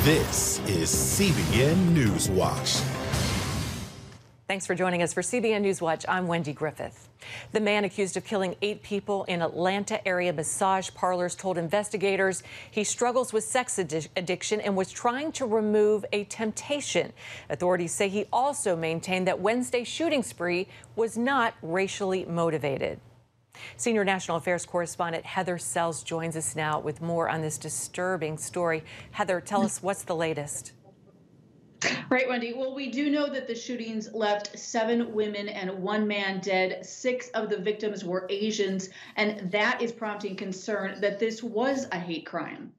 This is CBN NewsWatch. Thanks for joining us for CBN NewsWatch. I'm Wendy Griffith. The man accused of killing 8 people in Atlanta area massage parlors told investigators he struggles with sex addiction and was trying to remove a temptation. Authorities say he also maintained that Wednesday's shooting spree was not racially motivated. Senior National Affairs correspondent Heather Sells joins us now with more on this disturbing story. Heather, tell us what's the latest. Right, Wendy. Well, we do know that the shootings left 7 women and 1 man dead. 6 of the victims were Asians, and that is prompting concern that this was a hate crime.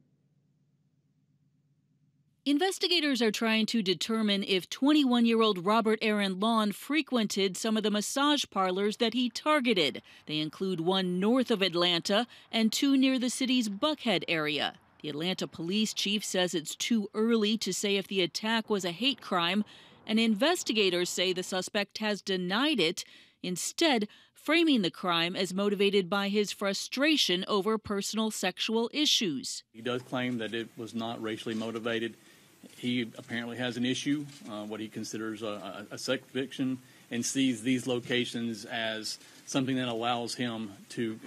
Investigators are trying to determine if 21-year-old Robert Aaron Lawn frequented some of the massage parlors that he targeted. They include one north of Atlanta and 2 near the city's Buckhead area. The Atlanta police chief says it's too early to say if the attack was a hate crime, and investigators say the suspect has denied it, instead framing the crime as motivated by his frustration over personal sexual issues. He does claim that it was not racially motivated. He apparently has an issue, what he considers a sex addiction, and sees these locations as something that allows him to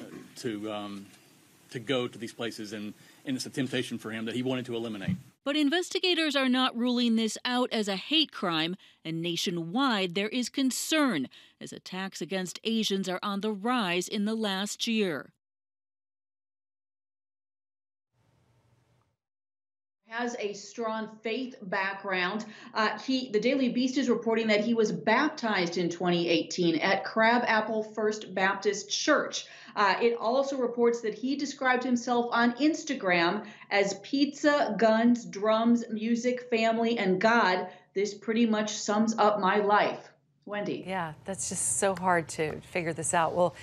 go to these places, and it's a temptation for him that he wanted to eliminate. But investigators are not ruling this out as a hate crime, and nationwide there is concern as attacks against Asians are on the rise in the last year. Has a strong faith background. The Daily Beast is reporting that he was baptized in 2018 at Crabapple First Baptist Church. It also reports that he described himself on Instagram as pizza, guns, drums, music, family, and God. This pretty much sums up my life. Wendy. Yeah, that's just so hard to figure this out. Well,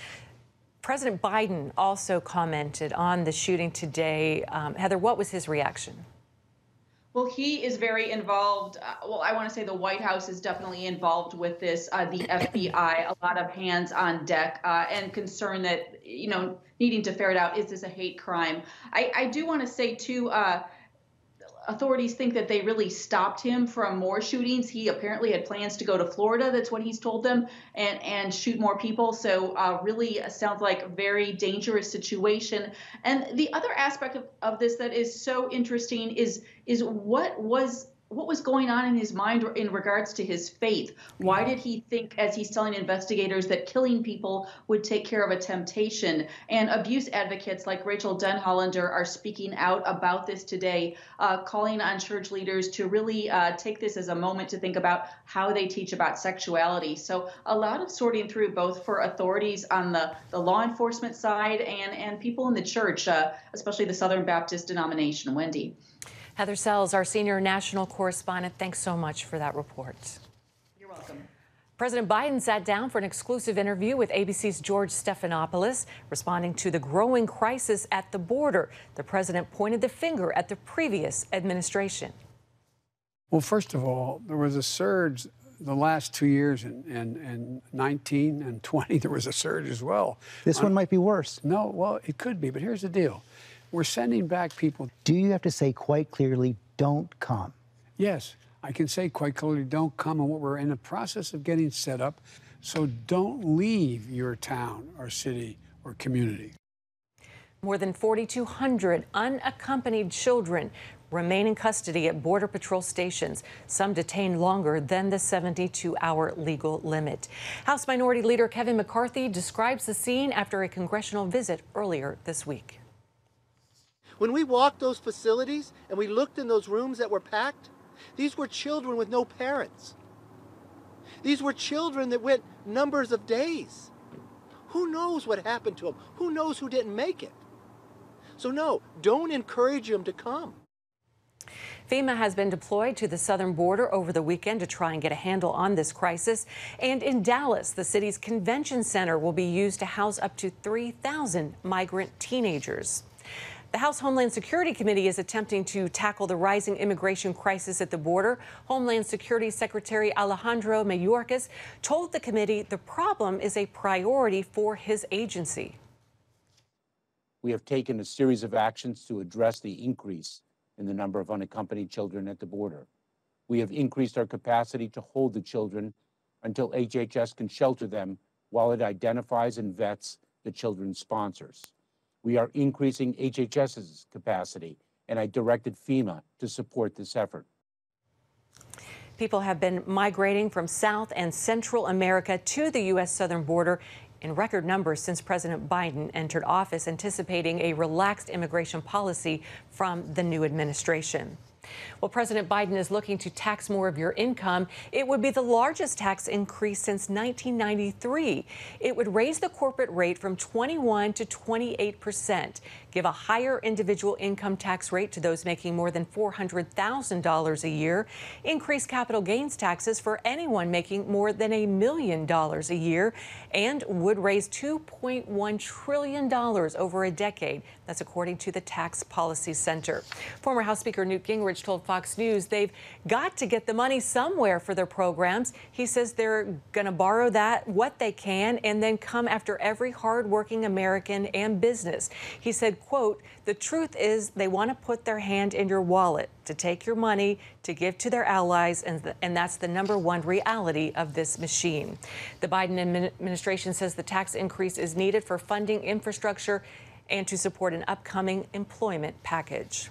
President Biden also commented on the shooting today. Heather, what was his reaction? Well, he is very involved. Well, I want to say the White House is definitely involved with this. The FBI, a lot of hands on deck, and concern that, needing to ferret out, is this a hate crime? I do want to say, too, authorities think that they really stopped him from more shootings. He apparently had plans to go to Florida. That's what he's told them, and shoot more people. So really sounds like a very dangerous situation. And the other aspect of this that is so interesting is what was going on in his mind in regards to his faith. Why did he think, as he's telling investigators, that killing people would take care of a temptation? And abuse advocates like Rachel Denhollander are speaking out about this today, calling on church leaders to really take this as a moment to think about how they teach about sexuality. So a lot of sorting through, both for authorities on the law enforcement side and people in the church, especially the Southern Baptist denomination. Wendy. Heather Sells, our senior national correspondent, thanks so much for that report. You're welcome. President Biden sat down for an exclusive interview with ABC's George Stephanopoulos, responding to the growing crisis at the border. The president pointed the finger at the previous administration. Well, first of all, there was a surge the last 2 years, in 19 and 20, there was a surge as well. This one might be worse. No, well, it could be, but here's the deal. We're sending back people. Do you have to say quite clearly, don't come? Yes, I can say quite clearly, don't come, and we're in the process of getting set up, so don't leave your town or city or community. More than 4,200 unaccompanied children remain in custody at Border Patrol stations, some detained longer than the 72-hour legal limit. House Minority Leader Kevin McCarthy describes the scene after a congressional visit earlier this week. When we walked those facilities and we looked in those rooms that were packed, these were children with no parents. These were children that went numbers of days. Who knows what happened to them? Who knows who didn't make it? So no, don't encourage them to come. FEMA has been deployed to the southern border over the weekend to try and get a handle on this crisis. And in Dallas, the city's convention center will be used to house up to 3,000 migrant teenagers. The House Homeland Security Committee is attempting to tackle the rising immigration crisis at the border. Homeland Security Secretary Alejandro Mayorkas told the committee the problem is a priority for his agency. We have taken a series of actions to address the increase in the number of unaccompanied children at the border. We have increased our capacity to hold the children until HHS can shelter them while it identifies and vets the children's sponsors. We are increasing HHS's capacity, and I directed FEMA to support this effort. People have been migrating from South and Central America to the U.S. southern border in record numbers since President Biden entered office, anticipating a relaxed immigration policy from the new administration. Well, President Biden is looking to tax more of your income. It would be the largest tax increase since 1993. It would raise the corporate rate from 21 to 28%, give a higher individual income tax rate to those making more than $400,000 a year, increase capital gains taxes for anyone making more than $1 million a year, and would raise $2.1 trillion over a decade. That's according to the Tax Policy Center. Former House Speaker Newt Gingrich told Fox News they've got to get the money somewhere for their programs. He says they're going to borrow what they can and then come after every hardworking American and business. He said, quote, "The truth is they want to put their hand in your wallet, to take your money, to give to their allies, and that's the #1 reality of this machine." The Biden administration says the tax increase is needed for funding infrastructure and to support an upcoming employment package.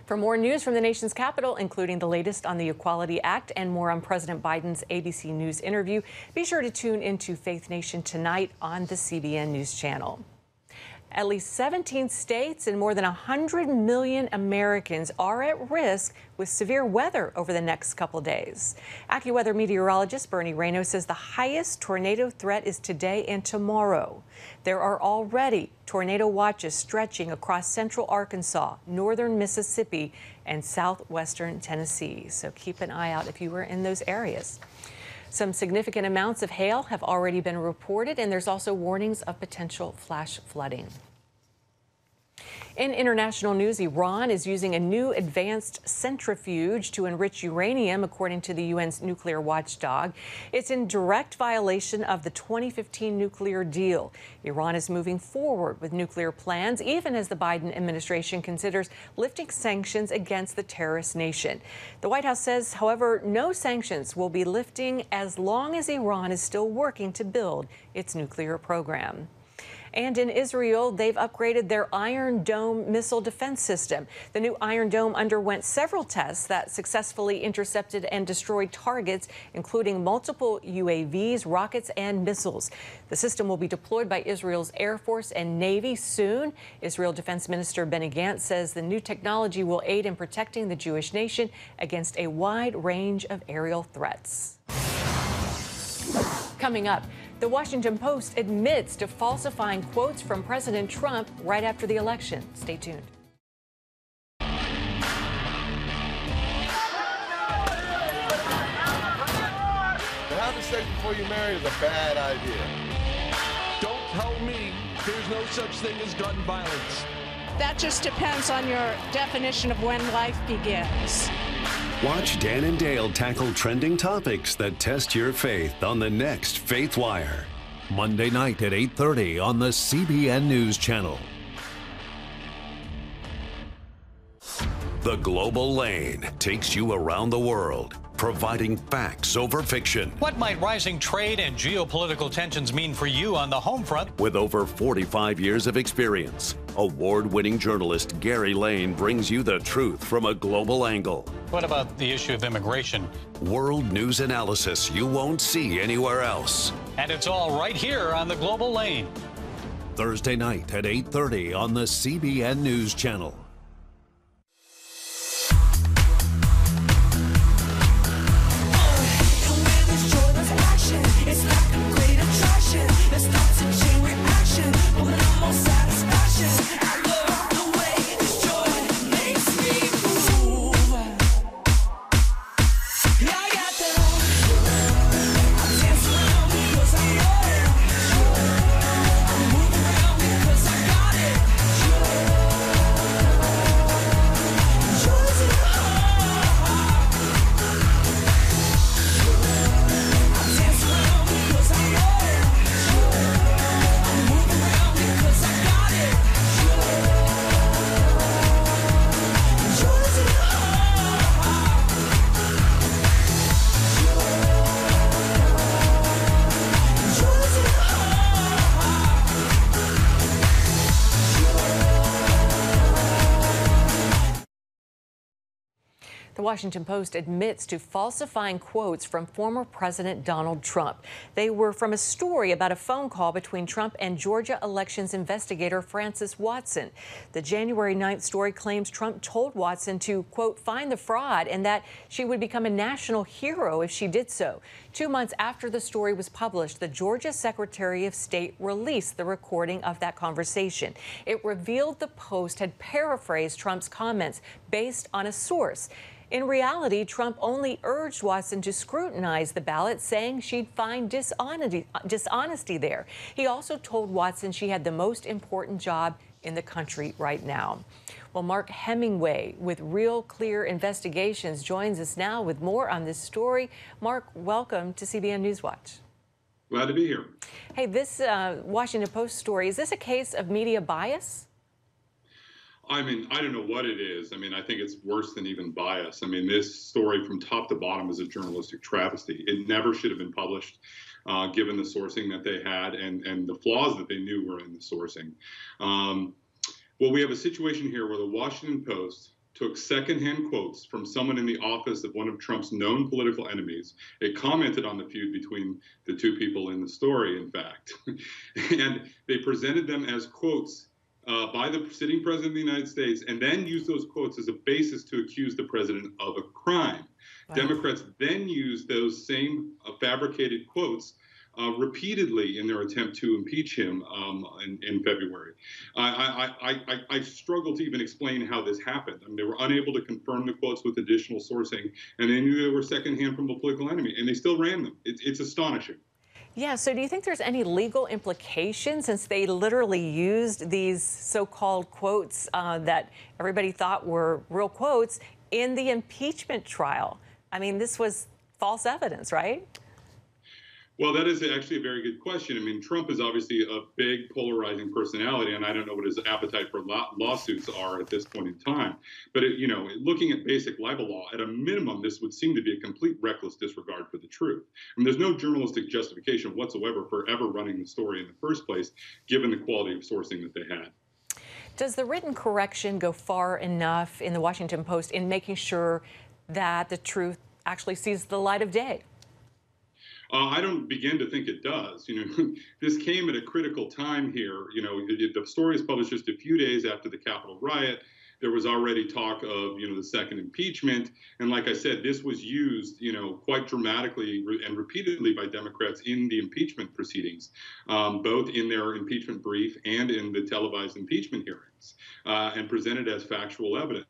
For more news from the nation's capital, including the latest on the Equality Act and more on President Biden's ABC News interview, be sure to tune into Faith Nation tonight on the CBN News Channel. At least 17 states and more than 100 million Americans are at risk with severe weather over the next couple days. AccuWeather meteorologist Bernie Rayno says the highest tornado threat is today and tomorrow. There are already tornado watches stretching across central Arkansas, northern Mississippi, and southwestern Tennessee. So keep an eye out if you were in those areas. Some significant amounts of hail have already been reported, and there's also warnings of potential flash flooding. In international news, Iran is using a new advanced centrifuge to enrich uranium, according to the UN's nuclear watchdog. It's in direct violation of the 2015 nuclear deal. Iran is moving forward with nuclear plans, even as the Biden administration considers lifting sanctions against the terrorist nation. The White House says, however, no sanctions will be lifting as long as Iran is still working to build its nuclear program. And in Israel, they've upgraded their Iron Dome missile defense system. The new Iron Dome underwent several tests that successfully intercepted and destroyed targets, including multiple UAVs, rockets, and missiles. The system will be deployed by Israel's Air Force and Navy soon. Israel Defense Minister Benny Gantz says the new technology will aid in protecting the Jewish nation against a wide range of aerial threats. Coming up, the Washington Post admits to falsifying quotes from President Trump right after the election. Stay tuned. To have sex before you're married is a bad idea. Don't tell me there's no such thing as gun violence. That just depends on your definition of when life begins. Watch Dan and Dale tackle trending topics that test your faith on the next Faith Wire. Monday night at 8:30 on the CBN News Channel. The Global Lane takes you around the world, providing facts over fiction. What might rising trade and geopolitical tensions mean for you on the home front? With over 45 years of experience, award-winning journalist Gary Lane brings you the truth from a global angle. What about the issue of immigration? World news analysis you won't see anywhere else. And it's all right here on the Global Lane. Thursday night at 8:30 on the CBN News Channel. The Washington Post admits to falsifying quotes from former President Donald Trump. They were from a story about a phone call between Trump and Georgia elections investigator Frances Watson. The January 9th story claims Trump told Watson to, quote, find the fraud and that she would become a national hero if she did so. 2 months after the story was published, the Georgia Secretary of State released the recording of that conversation. It revealed the Post had paraphrased Trump's comments based on a source. In reality, Trump only urged Watson to scrutinize the ballot, saying she'd find dishonesty there. He also told Watson she had the most important job in the country right now. Well, Mark Hemingway with Real Clear Investigations joins us now with more on this story. Mark, welcome to CBN NewsWatch. Glad to be here. Hey, this Washington Post story, is this a case of media bias? I mean, I don't know what it is. I mean, I think it's worse than even bias. I mean, this story from top to bottom is a journalistic travesty. It never should have been published, given the sourcing that they had and the flaws that they knew were in the sourcing. Well, we have a situation here where the Washington Post took secondhand quotes from someone in the office of one of Trump's known political enemies. It commented on the feud between the two people in the story, in fact. And they presented them as quotes by the sitting president of the United States, and then used those quotes as a basis to accuse the president of a crime. Wow. Democrats then used those same fabricated quotes repeatedly in their attempt to impeach him in February. I struggle to even explain how this happened. I mean, they were unable to confirm the quotes with additional sourcing, and they knew they were secondhand from a political enemy, and they still ran them. It's astonishing. Yeah, so do you think there's any legal implication since they literally used these so-called quotes that everybody thought were real quotes in the impeachment trial? I mean, this was false evidence, right? Well, that is actually a very good question. I mean, Trump is obviously a big polarizing personality, and I don't know what his appetite for lawsuits are at this point in time. But, looking at basic libel law, at a minimum, this would seem to be a complete reckless disregard for the truth. I mean, there's no journalistic justification whatsoever for ever running the story in the first place, given the quality of sourcing that they had. Does the written correction go far enough in the Washington Post in making sure that the truth actually sees the light of day? I don't begin to think it does. This came at a critical time here. The story is published just a few days after the Capitol riot. There was already talk of, the second impeachment. And like I said, this was used, quite dramatically and repeatedly by Democrats in the impeachment proceedings, both in their impeachment brief and in the televised impeachment hearings, and presented as factual evidence.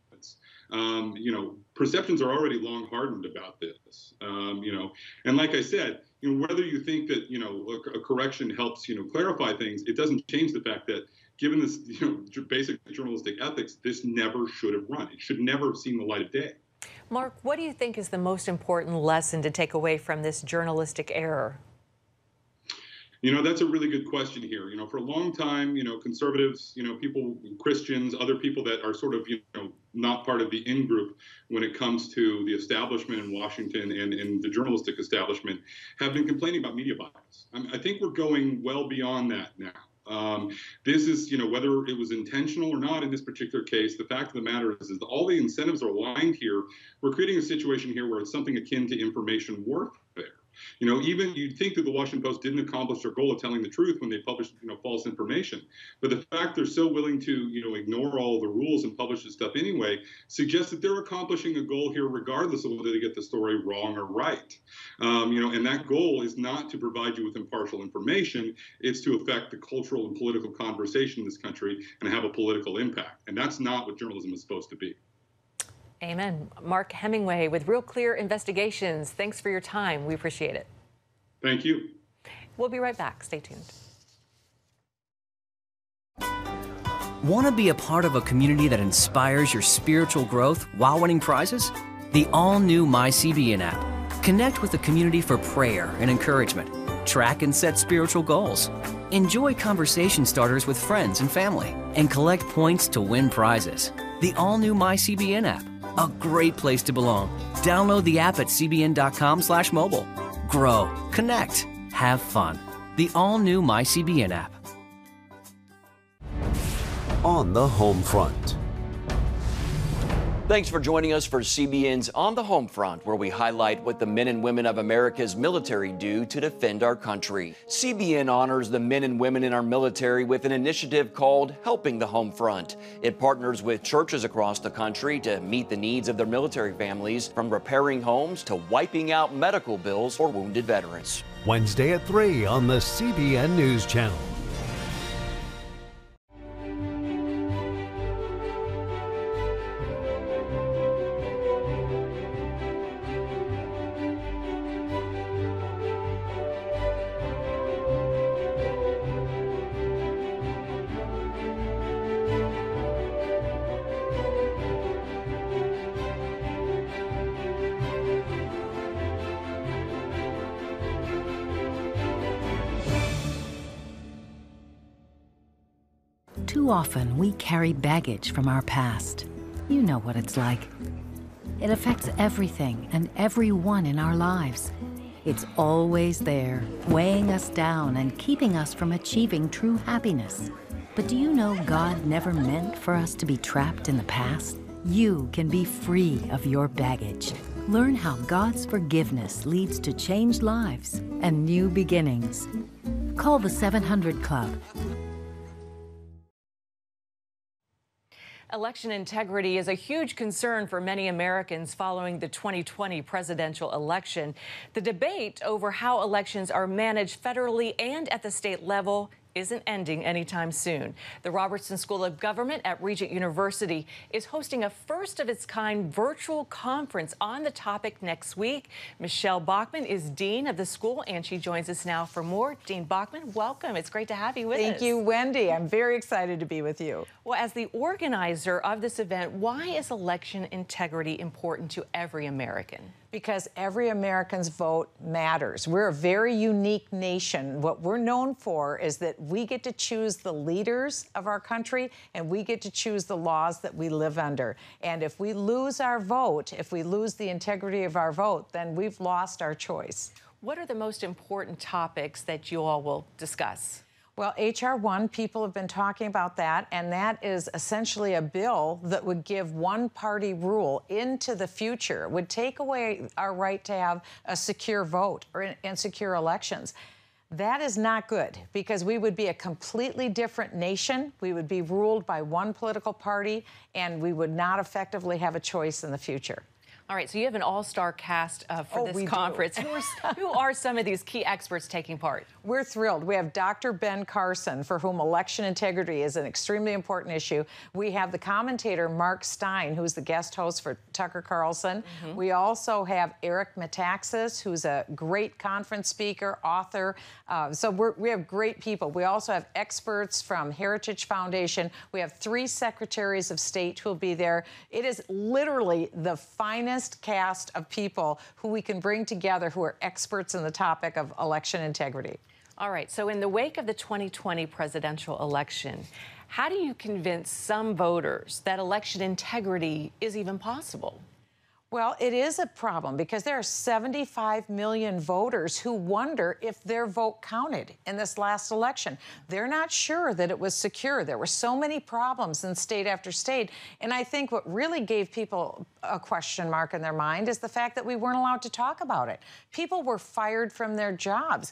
Perceptions are already long hardened about this, and like I said, whether you think that, a correction helps, clarify things, it doesn't change the fact that given this, basic journalistic ethics, this never should have run. It should never have seen the light of day. Mark, what do you think is the most important lesson to take away from this journalistic error? That's a really good question here. For a long time, conservatives, people, Christians, other people that are sort of, not part of the in-group when it comes to the establishment in Washington and the journalistic establishment have been complaining about media bias. I think we're going well beyond that now. This is, whether it was intentional or not in this particular case, the fact of the matter is that all the incentives are aligned here. We're creating a situation here where it's something akin to information warfare. Even you'd think that the Washington Post didn't accomplish their goal of telling the truth when they published, false information. But the fact they're so willing to, ignore all the rules and publish this stuff anyway suggests that they're accomplishing a goal here regardless of whether they get the story wrong or right. And that goal is not to provide you with impartial information. It's to affect the cultural and political conversation in this country and have a political impact. And that's not what journalism is supposed to be. Amen. Mark Hemingway with Real Clear Investigations. Thanks for your time. We appreciate it. Thank you. We'll be right back. Stay tuned. Want to be a part of a community that inspires your spiritual growth while winning prizes? The all-new MyCBN app. Connect with the community for prayer and encouragement. Track and set spiritual goals. Enjoy conversation starters with friends and family. And collect points to win prizes. The all-new MyCBN app. A great place to belong. Download the app at cbn.com/mobile. Grow, connect, have fun. The all-new MyCBN app. On the home front. Thanks for joining us for CBN's On the Home Front, where we highlight what the men and women of America's military do to defend our country. CBN honors the men and women in our military with an initiative called Helping the Home Front. It partners with churches across the country to meet the needs of their military families, from repairing homes to wiping out medical bills for wounded veterans. Wednesday at 3 on the CBN News Channel. Too often, we carry baggage from our past. You know what it's like. It affects everything and everyone in our lives. It's always there, weighing us down and keeping us from achieving true happiness. But do you know God never meant for us to be trapped in the past? You can be free of your baggage. Learn how God's forgiveness leads to changed lives and new beginnings. Call the 700 Club. Election integrity is a huge concern for many Americans following the 2020 presidential election. The debate over how elections are managed federally and at the state level isn't ending anytime soon. The Robertson School of Government at Regent University is hosting a first-of-its-kind virtual conference on the topic next week. Michelle Bachman is dean of the school, and she joins us now for more. Dean Bachman, welcome. It's great to have you with us. Thank you, Wendy. I'm very excited to be with you. Well, as the organizer of this event, why is election integrity important to every American? Because every American's vote matters. We're a very unique nation. What we're known for is that we get to choose the leaders of our country, and we get to choose the laws that we live under. And if we lose our vote, if we lose the integrity of our vote, then we've lost our choice. What are the most important topics that you all will discuss? Well, H.R. 1, people have been talking about that, and that is essentially a bill that would give one-party rule into the future. It would take away our right to have a secure vote and secure elections. That is not good, because we would be a completely different nation. We would be ruled by one political party, and we would not effectively have a choice in the future. All right, so you have an all-star cast for this conference. Who are some of these key experts taking part? We're thrilled. We have Dr. Ben Carson, for whom election integrity is an extremely important issue. We have the commentator Mark Stein, who's the guest host for Tucker Carlson. We also have Eric Metaxas, who's a great conference speaker, author. So we have great people. We also have experts from Heritage Foundation. We have 3 secretaries of state who will be there. It is literally the finest cast of people who we can bring together who are experts in the topic of election integrity. All right, so in the wake of the 2020 presidential election, how do you convince some voters that election integrity is even possible? Well, it is a problem, because there are 75 million voters who wonder if their vote counted in this last election. They're not sure that it was secure. There were so many problems in state after state. And I think what really gave people a question mark in their mind is the fact that we weren't allowed to talk about it. People were fired from their jobs.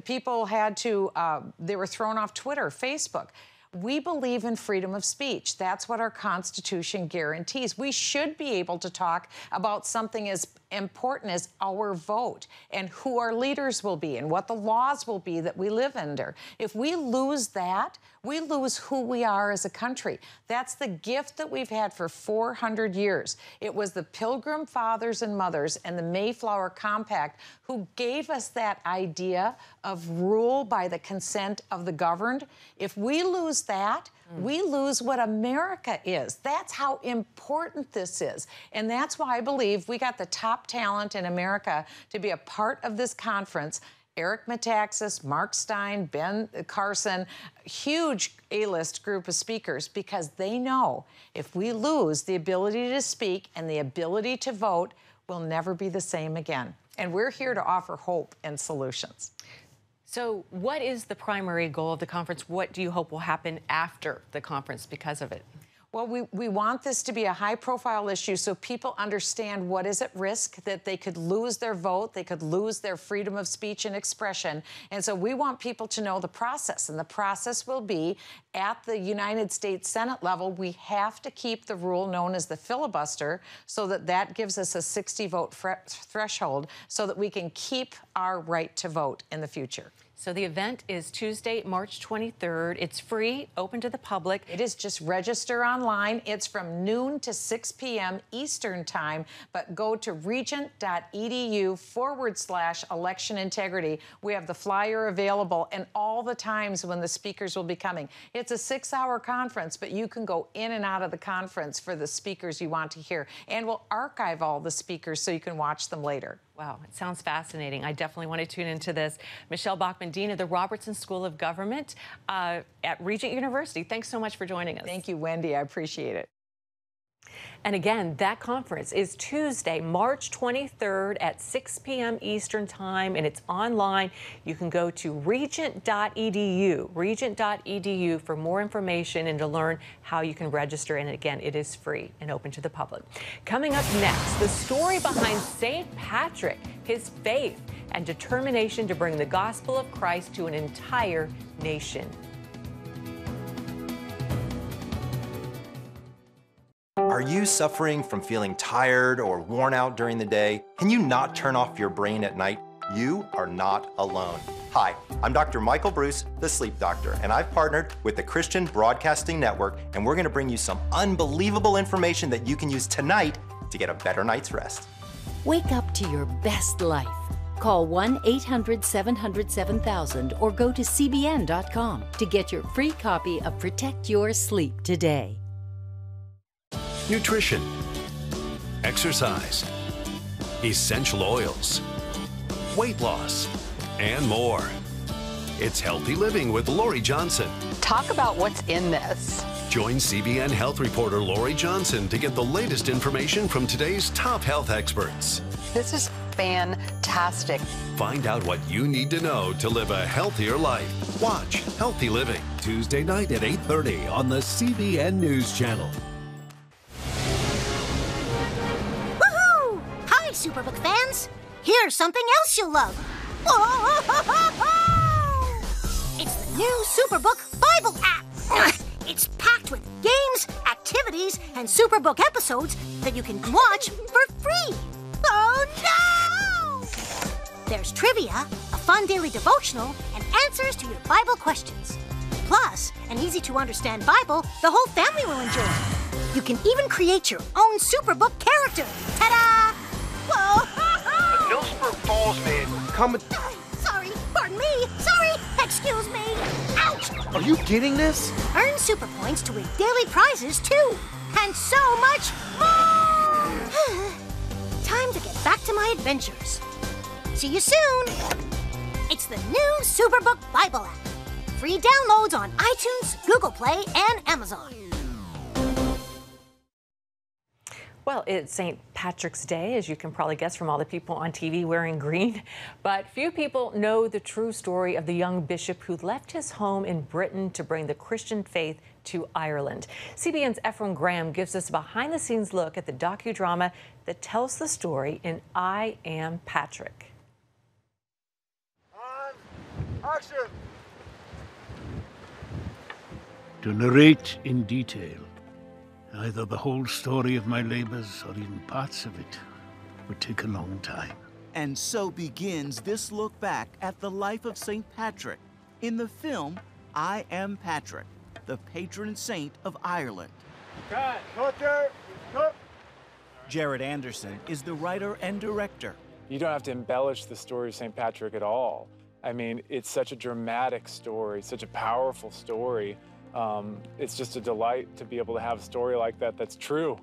People had to, they were thrown off Twitter, Facebook. We believe in freedom of speech. That's what our Constitution guarantees. We should be able to talk about something as important as our vote and who our leaders will be and what the laws will be that we live under. If we lose that, we lose who we are as a country. That's the gift that we've had for 400 years. It was the Pilgrim Fathers and Mothers and the Mayflower Compact who gave us that idea of rule by the consent of the governed. If we lose that, we lose what America is. That's how important this is. And that's why I believe we got the top talent in America to be a part of this conference. Eric Metaxas, Mark Stein, Ben Carson, huge A-list group of speakers, because they know if we lose the ability to speak and the ability to vote, we'll never be the same again. And we're here to offer hope and solutions. So what is the primary goal of the conference? What do you hope will happen after the conference because of it? Well, we want this to be a high-profile issue so people understand what is at risk, that they could lose their vote, they could lose their freedom of speech and expression. And so we want people to know the process, and the process will be at the United States Senate level, we have to keep the rule known as the filibuster so that gives us a 60-vote threshold so that we can keep our right to vote in the future. So the event is Tuesday, March 23rd. It's free, open to the public. It is. Just register online. It's from noon to 6 p.m. Eastern time, but go to regent.edu/election integrity. We have the flyer available and all the times when the speakers will be coming. It's a 6-hour conference, but you can go in and out of the conference for the speakers you want to hear. And we'll archive all the speakers so you can watch them later. Wow, it sounds fascinating. I definitely want to tune into this. Michelle Bachman, Dean of the Robertson School of Government at Regent University. Thanks so much for joining us. Thank you, Wendy. I appreciate it. And again, that conference is Tuesday, March 23rd at 6 p.m. Eastern Time, and it's online. You can go to regent.edu for more information and to learn how you can register. And again, it is free and open to the public. Coming up next, the story behind St. Patrick, his faith and determination to bring the gospel of Christ to an entire nation. Are you suffering from feeling tired or worn out during the day? Can you not turn off your brain at night? You are not alone. Hi, I'm Dr. Michael Bruce, the sleep doctor, and I've partnered with the Christian Broadcasting Network, and we're gonna bring you some unbelievable information that you can use tonight to get a better night's rest. Wake up to your best life. Call 1-800-700-7000 or go to cbn.com to get your free copy of Protect Your Sleep today. Nutrition, exercise, essential oils, weight loss, and more. It's Healthy Living with Lori Johnson. Talk about what's in this. Join CBN health reporter Lori Johnson to get the latest information from today's top health experts. This is fantastic. Find out what you need to know to live a healthier life. Watch Healthy Living, Tuesday night at 8:30 on the CBN News Channel. Superbook fans, here's something else you'll love. It's the new Superbook Bible app. It's packed with games, activities, and Superbook episodes that you can watch for free. Oh no! There's trivia, a fun daily devotional, and answers to your Bible questions. Plus, an easy-to-understand Bible the whole family will enjoy. You can even create your own Superbook character. Ta-da! Whoa! Millsburg Falls man coming. Sorry, pardon me. Sorry, excuse me. Ouch! Are you getting this? Earn super points to win daily prizes too, and so much more. Time to get back to my adventures. See you soon. It's the new Superbook Bible app. Free downloads on iTunes, Google Play, and Amazon. Well, it's St. Patrick's Day, as you can probably guess from all the people on TV wearing green. But few people know the true story of the young bishop who left his home in Britain to bring the Christian faith to Ireland. CBN's Efren Graham gives us a behind-the-scenes look at the docudrama that tells the story in I Am Patrick. Action! To narrate in detail either the whole story of my labors or even parts of it would take a long time. And so begins this look back at the life of St. Patrick in the film I Am Patrick, the patron saint of Ireland. Cut! Cut! Jared Anderson is the writer and director. You don't have to embellish the story of St. Patrick at all. I mean, it's such a dramatic story, such a powerful story. It's just a delight to be able to have a story like that that's true.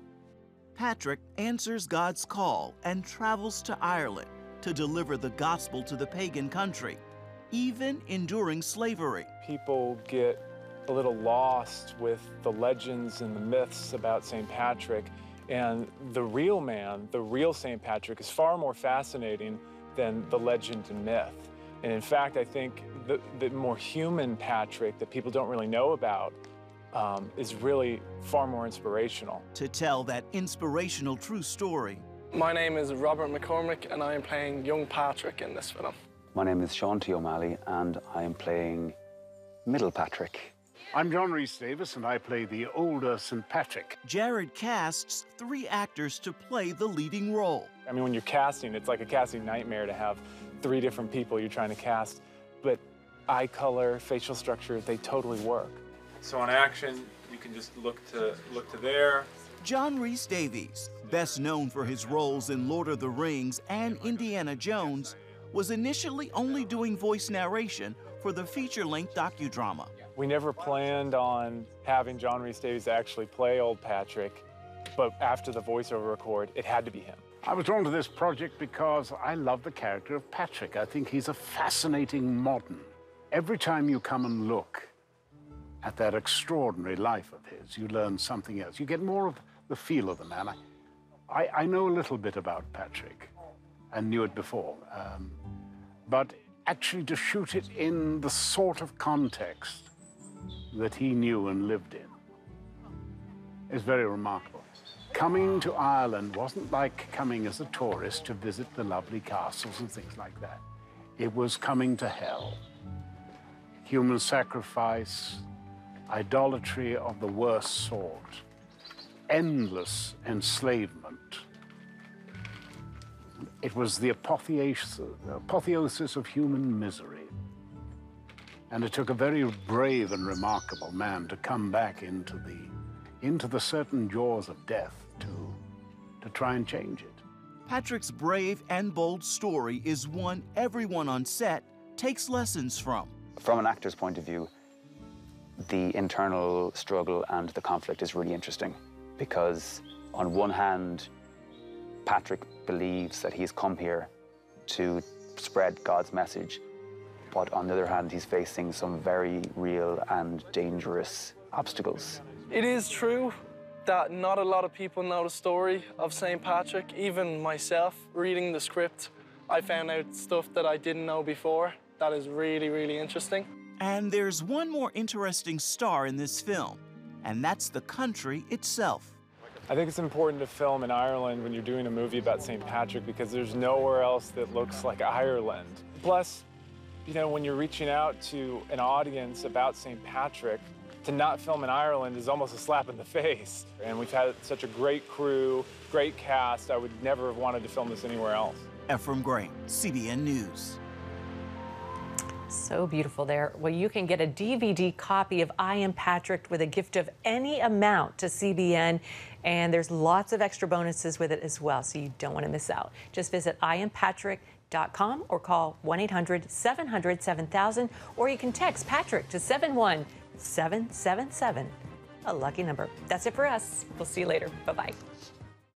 Patrick answers God's call and travels to Ireland to deliver the gospel to the pagan country, even enduring slavery. People get a little lost with the legends and the myths about St. Patrick, and the real man, the real St. Patrick, is far more fascinating than the legend and myth. And in fact, I think the more human Patrick that people don't really know about is really far more inspirational. To tell that inspirational true story. My name is Robert McCormick, and I am playing young Patrick in this film. My name is Sean T. O'Malley, and I am playing Middle Patrick. I'm John Rhys-Davies, and I play the older St. Patrick. Jared casts 3 actors to play the leading role. I mean, when you're casting, it's like a casting nightmare to have 3 different people you're trying to cast, but eye color, facial structure, they totally work. So on action, you can just look to there. John Rhys-Davies, best known for his roles in Lord of the Rings and Indiana Jones, was initially only doing voice narration for the feature-length docudrama. We never planned on having John Rhys-Davies actually play old Patrick, but after the voiceover record, it had to be him. I was drawn to this project because I love the character of Patrick. I think he's a fascinating modern. Every time you come and look at that extraordinary life of his, you learn something else. You get more of the feel of the man. I know a little bit about Patrick and knew it before, but actually to shoot it in the sort of context that he knew and lived in is very remarkable. Coming to Ireland wasn't like coming as a tourist to visit the lovely castles and things like that. It was coming to hell. Human sacrifice, idolatry of the worst sort, endless enslavement. It was the apotheosis of human misery. And it took a very brave and remarkable man to come back into the certain jaws of death to try and change it. Patrick's brave and bold story is one everyone on set takes lessons from. From an actor's point of view, the internal struggle and the conflict is really interesting because on one hand, Patrick believes that he's come here to spread God's message, but on the other hand, he's facing some very real and dangerous obstacles. It is true that not a lot of people know the story of St. Patrick. Even myself, reading the script, I found out stuff that I didn't know before. That is really, really interesting. And there's one more interesting star in this film, and that's the country itself. I think it's important to film in Ireland when you're doing a movie about St. Patrick because there's nowhere else that looks like Ireland. Plus, you know, when you're reaching out to an audience about St. Patrick, to not film in Ireland is almost a slap in the face. And we've had such a great crew, great cast, I would never have wanted to film this anywhere else. Ephraim Gray, CBN News. So beautiful there. Well, you can get a DVD copy of I Am Patrick with a gift of any amount to CBN, and there's lots of extra bonuses with it as well, so you don't want to miss out. Just visit IamPatrick.com or call 1-800-700-7000, or you can text Patrick to 71777, a lucky number. That's it for us. We'll see you later. Bye-bye.